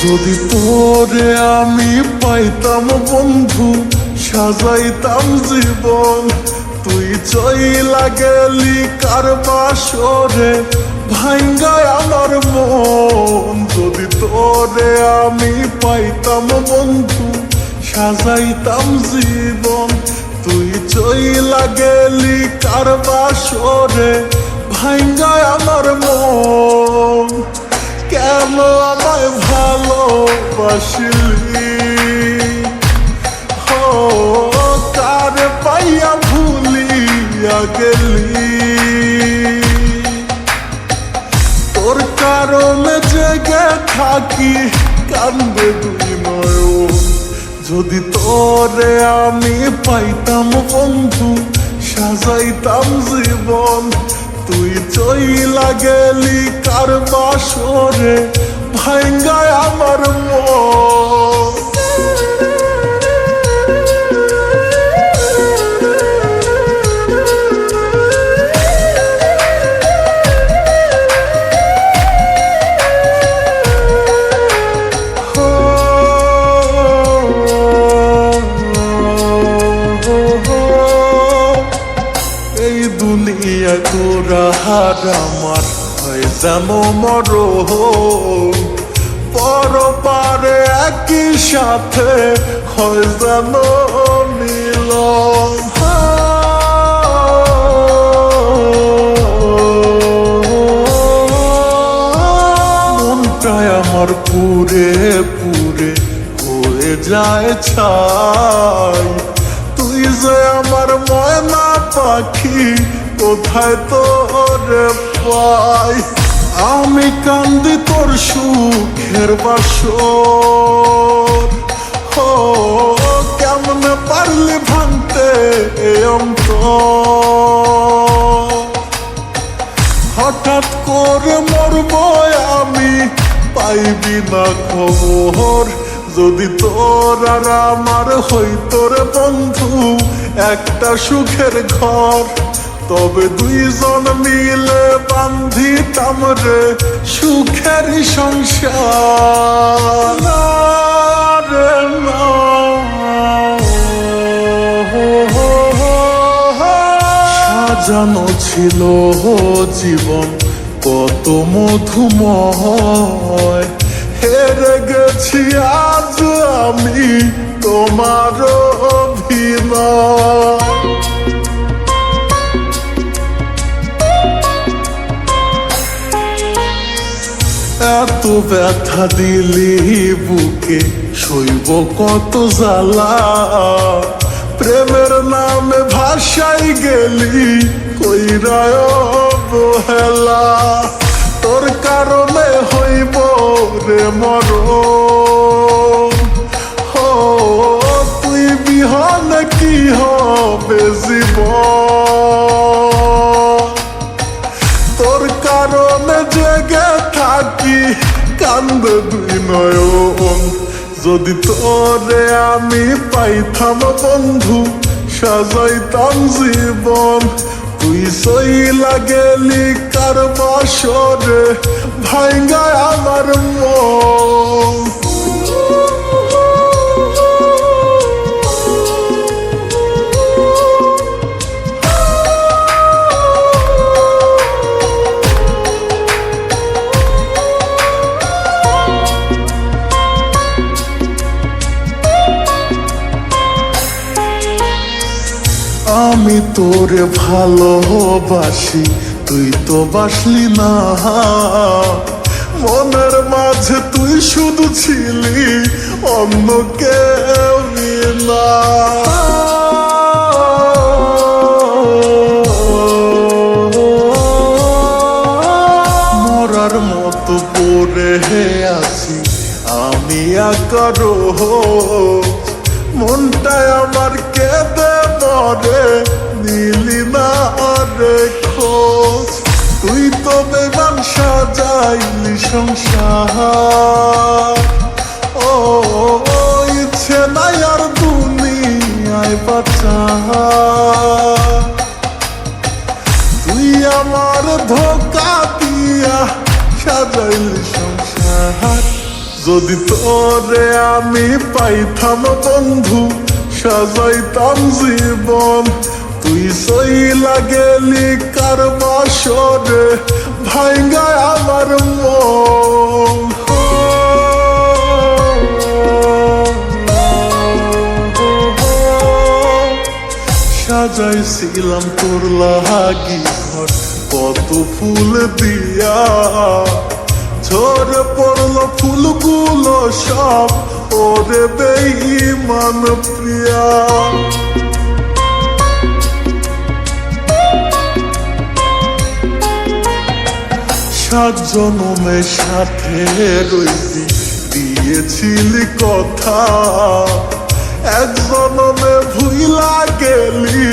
যদি তোরে আমি পাইতাম বন্ধু, সাজাইতাম জীবন। তুই চইলা গেলি কার বাসরে, ভাঙ্গায় আমার মন। যদি তোরে আমি পাইতাম বন্ধু, সাজাইতাম জীবন। তুই চইলা গেলি কার বাসরে, ভাঙ্গায় আমার মন। কেন আমায় ভালোবাসিলি, হো কার পাইয়া ভুলিয়া গেলি। তোর কারণে জেগে থাকি, কান্দে দুই নয়ন। যদি তোরে আমি পাইতাম বন্ধু, সাজাইতাম জীবন। তুই চইলা গেলি কার বাসরে, ভাঙ্গায় আমার মন। এই দুনিয়া গোরা হার আমার হয় যেন মরণ। পরপারে একই সাথে হয় যেন মিলন। মনটায় আমার পুরে পুরে হয়ে যায় ছাই। তুই যে আমার ময়না পাখি, কোথায় তোরে পাই। আমি কান্দি তোর সুখের বাসর, হো কেমনে পারলি ভাঙতে এ অন্তর। হঠাৎ করে মরব আমি, পাইবি না খবর। যদি তোর আর আমার হইতো রে বন্ধু একটা সুখের ঘর, তবে দুইজন মিলে বান্ধিতাম রে সুখের সংসার। না রে না, সাজানো ছিল জীবন কত মধুময়। হেরে গেছি আজ আমি তোমার অভিনয়। এত ব্যথা দিলি বুকে, সইব কত জ্বালা। প্রেমের নামে ভাসাই গেলি কইরায় অবহেলা। তোর কারণে হইব রে মরণ, হো তুই বিহনে কি হবে জীবন। তোর কারণে জেগে থাকি, কান্দে দুই নয়ন। যদি তোরে আমি পাইতাম বন্ধু, সাজাইতাম জীবন। তুই চইলা গেলি কার বাসরে, ভাঙ্গায় আমার মন। আমি তোরে ভালোবাসি, তুই তো বাসলি না। মনের মাঝে তুই শুধু ছিলি, অন্য কেউ না। মরার মতো পড়ে আছি আমি আকারো। মনটায় আমার কেঁদে মরে, নিলি না রে খোঁজ। তুই তো বেমান সাজাইলি সংসার, ও ইচ্ছে নাই আর দুনিয়ায় বাঁচা। তুই আমার ধোকা দিয়া সাজাইলি সংসার। যদি তোরে আমি পাইতাম বন্ধু সাজাইতাম জীবন, তুই সইলা গেলি কার বাসরে ভাঙ্গায় আমার মন। সাজাইছিলাম তোর লাগি ঘর কত ফুল দিয়া, ঝরে পড়লো ফুলগুলো সব ওরে বেঈমান প্রিয়া। সাত জনমের সাথে রইবি দিয়েছিলি কথা, এক জনমে ভুইলা গেলি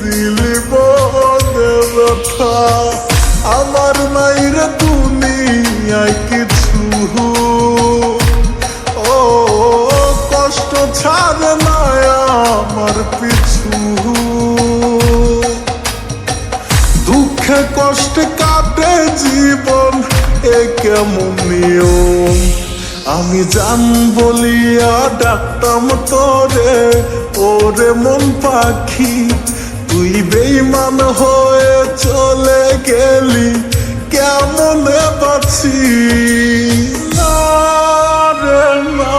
দিলি বনে ব্যথা। আমার নাই রে দুনিয়ায় কিছু, ও কষ্ট ছাড়ে না আমার পিছু। দুঃখে কষ্টে কাটে জীবন এ কেমন নিয়ম, আমি জান বলিয়া ডাকতাম তোরে ওরে মন পাখি, তুই বেঈমান হয়ে চলে গেলি কেমনে বাঁচি। না রে না,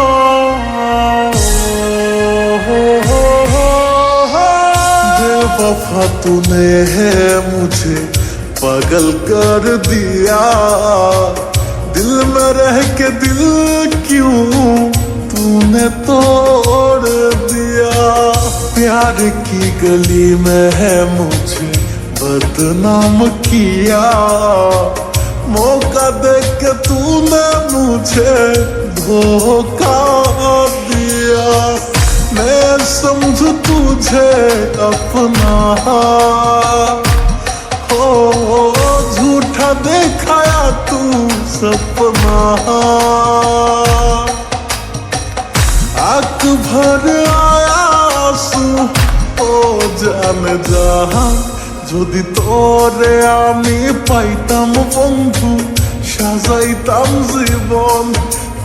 बेवफा तूने है मुझे पागल कर दिया, दिल में रह के दिल क्यों तूने तोड़ दिया। प्यार की गली में है मुझे बदनाम किया, मौका दे के तूने मुझे धोखा दिया। मैं समझू तुझे अपना, हो झूठा दिखाया तू सपना। आंख भर आया आंसू ओ जान जहां, যদি তোরে আমি পাইতাম বন্ধু সাজাইতাম জীবন,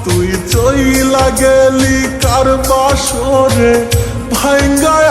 তুই চইলা গেলি কার বাসরে ভাঙ্গায়